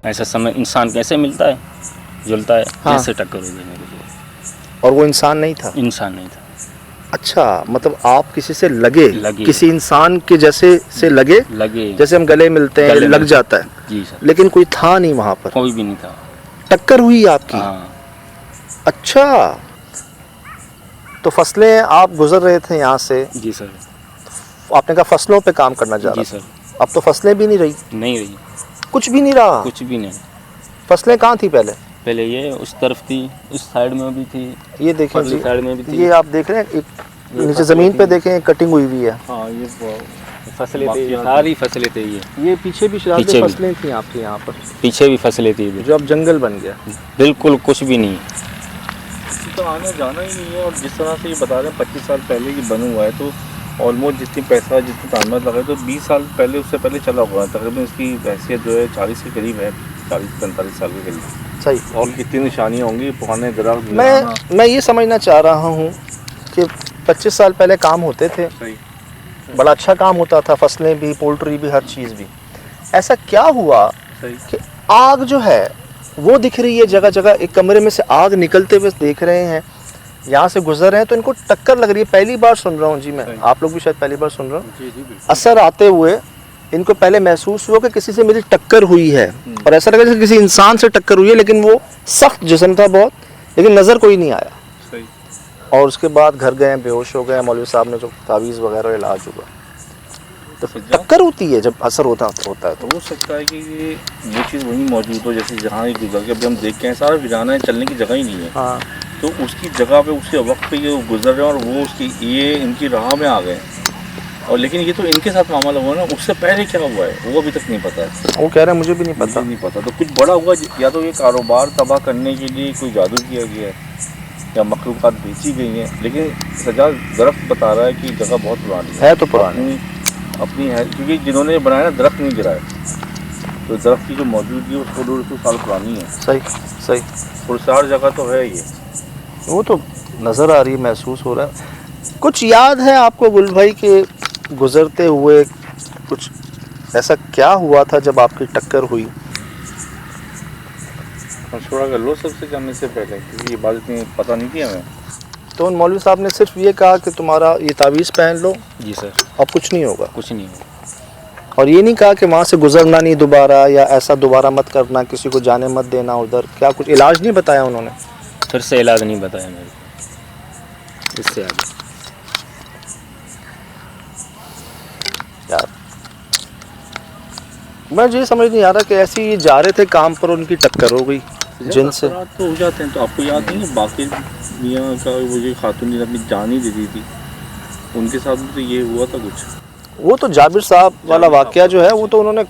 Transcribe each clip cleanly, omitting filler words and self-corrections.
ऐसा समय इंसान कैसे मिलता है, जुलता है। हाँ। कैसे टक्कर हो गई मेरे को। और वो इंसान नहीं था? इंसान नहीं था। अच्छा, मतलब आप किसी से लगे, लगे। किसी इंसान के जैसे से लगे, लगे। जैसे हम गले मिलते हैं, गले लग में। जाता है, जी सर। लेकिन कोई था नहीं वहाँ पर, कोई भी नहीं था। टक्कर हुई आपकी? हाँ। अच्छा, तो फसलें आप गुजर रहे थे यहाँ से, जी सर। आपने कहा फसलों पे काम करना जा जी रहा सर। था, अब तो फसलें भी नहीं रही, नहीं रही। कुछ भी नहीं रहा। कुछ भी नहीं। फसलें कहाँ थी पहले? पहले ये उस तरफ थी, उस साइड में भी थी, ये देखें परली जी, साइड में भी थी। ये आप देख रहे हैं, एक ये नीचे फसलें ज़मीन पे थी। देखें, कटिंग हुई हुई है। हाँ, ये फसलें थी, सारी फसलें थी। ये पीछे भी शायद पीछे भी। फसलें थी आपके यहाँ पर, पीछे भी फसलें थी। जो अब जंगल बन गया। बिल्कुल कुछ भी नहीं। तो आना जाना ही नहीं है। और जिस तरह से ये बता रहे हैं 25 साल पहले ये बना हुआ है, तो ऑलमोस्ट जितनी पैसा जितनी तादाद लगा है, तो 20 साल पहले उससे पहले चला हुआ है। तकरीबन इसकी हैसियत जो है 40 के करीब है, 40-45 साल के करीब। सही। और कितनी निशानियाँ होंगी, पुराने दरख्त। मैं ये समझना चाह रहा हूँ कि 25 साल पहले काम होते थे, सही। बड़ा अच्छा काम होता था, फसलें भी, पोल्ट्री भी, हर चीज़ भी। ऐसा क्या हुआ सही। कि आग जो है वो दिख रही है जगह जगह, एक कमरे में से आग निकलते हुए देख रहे हैं, यहाँ से गुजर रहे हैं तो इनको टक्कर लग रही है। पहली बार सुन रहा हूँ जी मैं, आप लोग भी शायद पहली बार सुन रहे हो। जी जी बिल्कुल। असर आते हुए इनको पहले महसूस हुआ कि किसी से मेरी टक्कर हुई है, और ऐसा लगा जैसे किसी इंसान से टक्कर हुई है, लेकिन वो सख्त जिस्म था बहुत, लेकिन नज़र कोई नहीं आया। सही। और उसके बाद घर गए, बेहोश हो गए, मौलवी साहब ने जो तावीज़ वगैरह इलाज हुआ। तो टक्कर होती है जब असर होता है तो हो सकता है कि ये चीज़ वहीं मौजूद हो, जैसे जहाँ ये गुजर के अभी हम देख के हैं, सारा वीराना है, चलने की जगह ही नहीं है। हाँ। तो उसकी जगह पे उसी वक्त पे ये गुजर रहे हैं, और वो उसकी ये इनकी राह में आ गए। और लेकिन ये तो इनके साथ मामला हुआ ना, उससे पहले क्या हुआ है वो अभी तक नहीं पता है। वो कह रहे हैं मुझे भी नहीं पता। नहीं पता। तो कुछ बड़ा हुआ, या तो ये कारोबार तबाह करने के लिए कोई जादू किया गया है, या मखलूक़ात बेची गई हैं। लेकिन सजा दरख्त बता रहा है कि जगह बहुत पुरानी है तो पुरानी अपनी है, क्योंकि जिन्होंने बनाया ना दरख्त नहीं गिराया, तो दरख्त की जो मौजूदगी है उसको 150 साल पुरानी है। सही सही। पुरसार जगह तो है ये, वो तो नज़र आ रही है, महसूस हो रहा है। कुछ याद है आपको गुल भाई के गुजरते हुए, कुछ ऐसा क्या हुआ था जब आपकी टक्कर हुई? मशवरा कर लो सबसे जाने से पहले, क्योंकि ये बात इतनी पता नहीं थी हमें। तो उन मौलवी साहब ने सिर्फ ये कहा कि तुम्हारा ये तावीज़ पहन लो, जी सर। अब कुछ नहीं होगा। कुछ नहीं होगा। और ये नहीं कहा कि वहाँ से गुजरना नहीं दोबारा, या ऐसा दोबारा मत करना, किसी को जाने मत देना उधर? क्या कुछ इलाज नहीं बताया उन्होंने? फिर से इलाज नहीं बताया मेरे को इससे आगे। यार मैं ये समझ नहीं आ रहा कि ऐसे ही जा रहे थे काम पर, उनकी टक्कर हो गई जिनसे। तो हो जाते हैं। तो आपको याद नहीं है बाकी मियाँ का वो जो खातून ने अपनी जान ही दे दी थी, उनके साथ भी तो ये हुआ था कुछ। वो तो जाबिर साहब वाला वाकया जो है, वो तो उन्होंने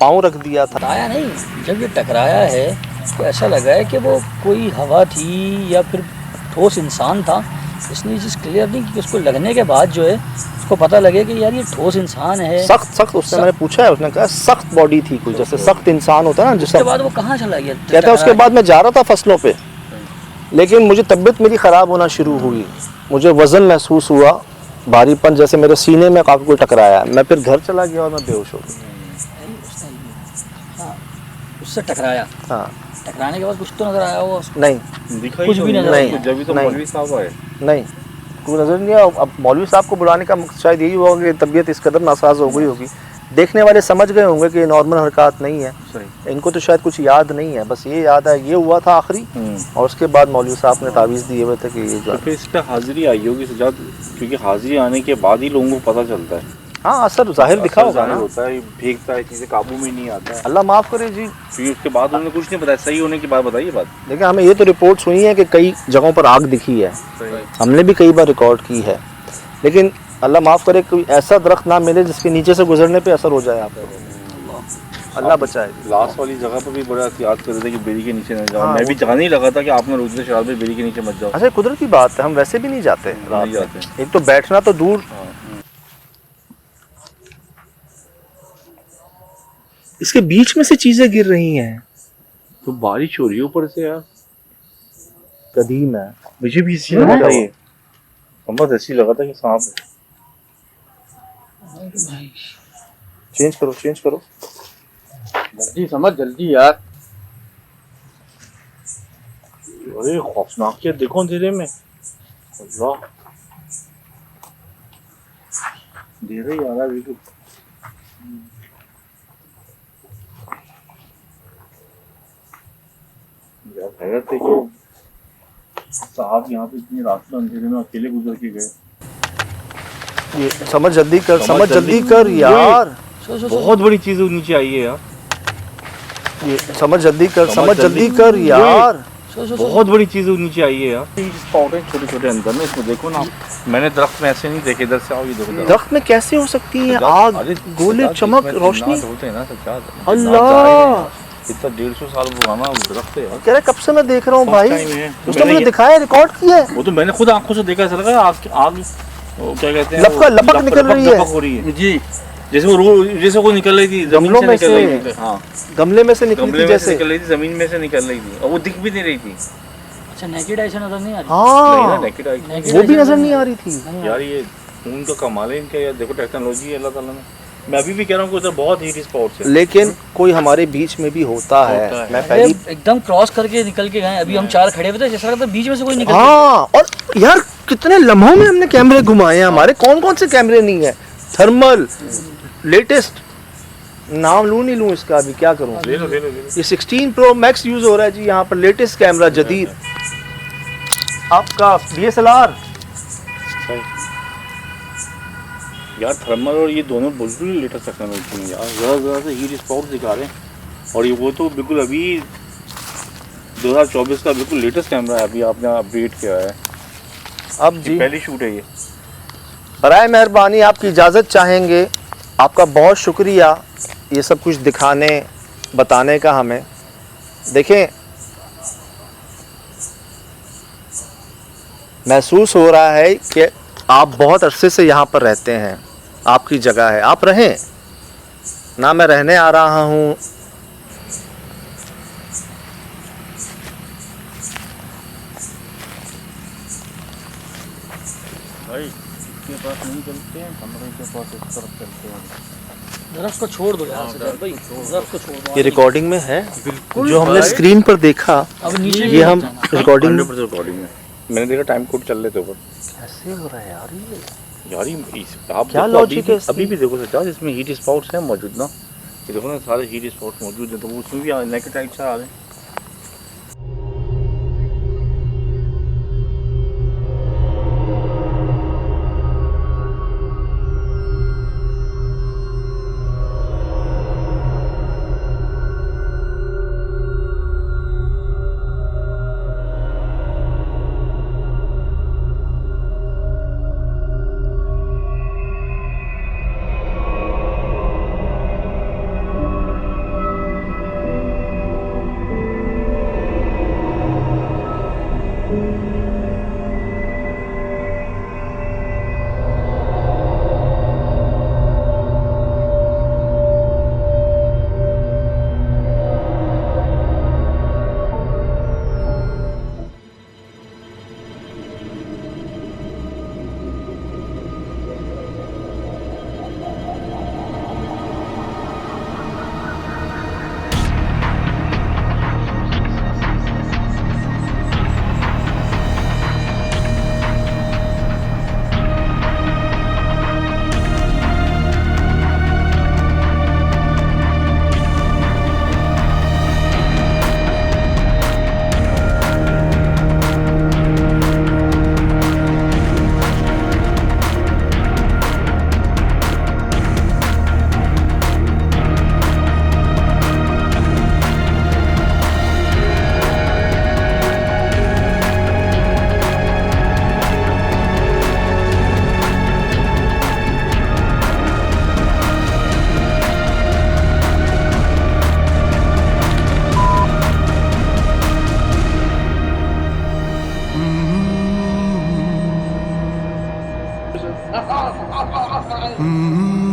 पाँव रख दिया था। टकराया नहीं, जब ये टकराया है तो ऐसा लगा है कि वो कोई हवा थी या फिर ठोस इंसान था। इसने ये चीज़ क्लियर नहीं की, उसको लगने के बाद जो है उसको पता लगे कि यार ये ठोस इंसान है। सख्त उससे मैंने पूछा है, उसने कहा सख्त बॉडी थी कोई, जैसे सख्त इंसान होता है ना जिसके बाद वो कहाँ चला गया? कहता है उसके बाद मैं जा रहा था फसलों पे, लेकिन मुझे तबीयत मेरी ख़राब होना शुरू हुई, मुझे वज़न महसूस हुआ, भारीपन, जैसे मेरे सीने में काफ़ी कोई टकराया। मैं फिर घर चला गया और मैं बेहोश हो गया। उससे टकराया। हाँ। टकराने के बाद कुछ तो नजर आया होगा उसको? नहीं, कुछ भी नजर नहीं। जब भी तो मौलवी साहब आए, नहीं, कोई नजर नहीं आया। अब मौलवी साहब को बुलाने का मकसद शायद यही होगा कि तबीयत इस कदर नासाज हो गई होगी, देखने वाले समझ गए होंगे कि नॉर्मल हरकत नहीं है। सही। इनको तो शायद कुछ याद नहीं है, बस ये याद है ये हुआ था आखिरी, और उसके बाद मौलवी साहब ने तावीज़ दिए हुए थे कि ये जो। तो फिर इस पर हाजिरी आई होगी सजाद, क्योंकि हाजिरी आने के बाद ही लोगों को पता चलता है। हाँ, असर जाहिर दिखा होगा ना, होता है, भीगता है, चीज़ें काबू में नहीं आता है। अल्लाह माफ़ करे जी। फिर उसके बाद उन्होंने कुछ नहीं बताया, सही होने के बाद बताइए बात। देखिए, हमें ये तो रिपोर्ट्स हुई हैं कि कई जगहों पर आग दिखी है, हमने भी कई बार रिकॉर्ड की है, लेकिन अल्लाह माफ़ करे कोई ऐसा दरख्त ना मिले जिसके नीचे से गुजरने पे असर हो जाए आपको। अल्लाह बचाए। लास्ट वाली जगह पर भी बड़ा एहतियात कर रहे थे कि बेरी के नीचे न जाओ। हाँ, मैं भी जाने ही लगा था कि आपने रोक दिया शराब में, बेरी के नीचे मत जाओ। अच्छा, कुदरत की बात है, हम वैसे भी नहीं जाते रात नहीं में। जाते। एक तो बैठना तो दूर। इसके बीच में से चीजें गिर रही हैं, तो बारिश हो रही है ऊपर से यार, कदीम है। मुझे भी इसी लगा था ये, बहुत ऐसी लगा था कि सांप है। चेंज करो जल्दी समझ, जल्दी यार। अरे खौफनाक है, देखो अंधेरे में। अल्लाह, अंधेरे ही आ रहा है बिल्कुल। यार हैरत है कि साहब यहाँ पे इतनी रात में अंधेरे में अकेले गुजर के गए। ये समझ जल्दी कर, समझ जल्दी कर यार। बहुत बड़ी चीज नीचे आई है यार। ये समझ जल्दी कर, समझ जल्दी कर यार। बहुत बड़ी चीज नीचे आई है यार। स्पॉट है छोटे छोटे अंदर में, इसमें देखो ना। मैंने दरख्त में ऐसे नहीं देखे, इधर से आओ, ये देखो दरख्त में कैसे हो सकती है आग, गोले, चमक, रोशनी। होते हैं ना सब, क्या अल्लाह, इतना 150 साल पुराना दरख्त है यार। कह रहे कब से मैं देख रहा हूँ भाई। टाइम है। उसने मुझे दिखाया, रिकॉर्ड किया है। वो तो मैंने खुद आंखों से देखा, ऐसा लगा आग वो क्या कहते हैं, लपक निकल रही है। हो रही है जी, जैसे वो जैसे वो निकल रही थी गमलों में से। हाँ, गमले में से निकली थी, जैसे निकल रही थी, जमीन में से निकल रही थी, और वो दिख भी नहीं रही थी। अच्छा, नेकेड आई से नजर नहीं आ रही। हाँ, नेकेड आई वो भी नजर नहीं आ रही थी यार। ये खून का कमाल है इनका यार। देखो टेक्नोलॉजी है अल्लाह ताला ने। मैं अभी भी कह रहा हूँ कि उधर बहुत हीट स्पॉट्स है, लेकिन कोई हमारे बीच में भी होता है। मैं अरे पहली एकदम क्रॉस करके निकल के गए। अभी हम चार खड़े हुए थे, जैसा लगता बीच में से कोई निकल हाँ, और यार कितने लम्हों में हमने कैमरे घुमाए हैं। हमारे कौन कौन से कैमरे नहीं है, थर्मल, लेटेस्ट, नाम लूं नहीं लूं इसका, अभी क्या करूं। ले लो। ये 16 प्रो मैक्स यूज हो रहा है जी यहाँ पर, लेटेस्ट कैमरा जदीद आपका DSLR। यार थर्मल और ये दोनों बिल्कुल लेटेस्ट टेक्नोलॉजी है यार। ज़रा से हीट स्पॉट दिखा रहे हैं, और ये वो तो बिल्कुल अभी 2024 का बिल्कुल लेटेस्ट कैमरा है, अभी आपने अपडेट किया है। अब जी पहली शूट है ये। बराए मेहरबानी आपकी इजाज़त चाहेंगे। आपका बहुत शुक्रिया ये सब कुछ दिखाने बताने का हमें। देखें, महसूस हो रहा है कि आप बहुत अरसे से यहाँ पर रहते हैं, आपकी जगह है, आप रहें ना। मैं रहने आ रहा हूँ। भाई इसके पास नहीं चलते हैं, कमरे के पास इस तरफ चलते हैं। दरख्त को छोड़ दो यार सिद्धार्थ भाई, दरख्त को छोड़ दो। ये रिकॉर्डिंग में है जो हमने स्क्रीन पर देखा। अब नीचे ये हम रिकॉर्डिंग 100% रिकॉर्डिंग में मैंने देखा, टाइम कोड चल रहे थे ऊपर। कैसे हो रहा है यार ये? यार आप क्या देखो, लॉजिक है इसकी? अभी भी देखो सच्चा, इसमें हीट स्पॉट्स हैं मौजूद ना। ये देखो ना, सारे हीट स्पॉट्स मौजूद हैं, तो वो उसमें भी नेकेड लाइट से आ रहे हैं। Mm-hmm.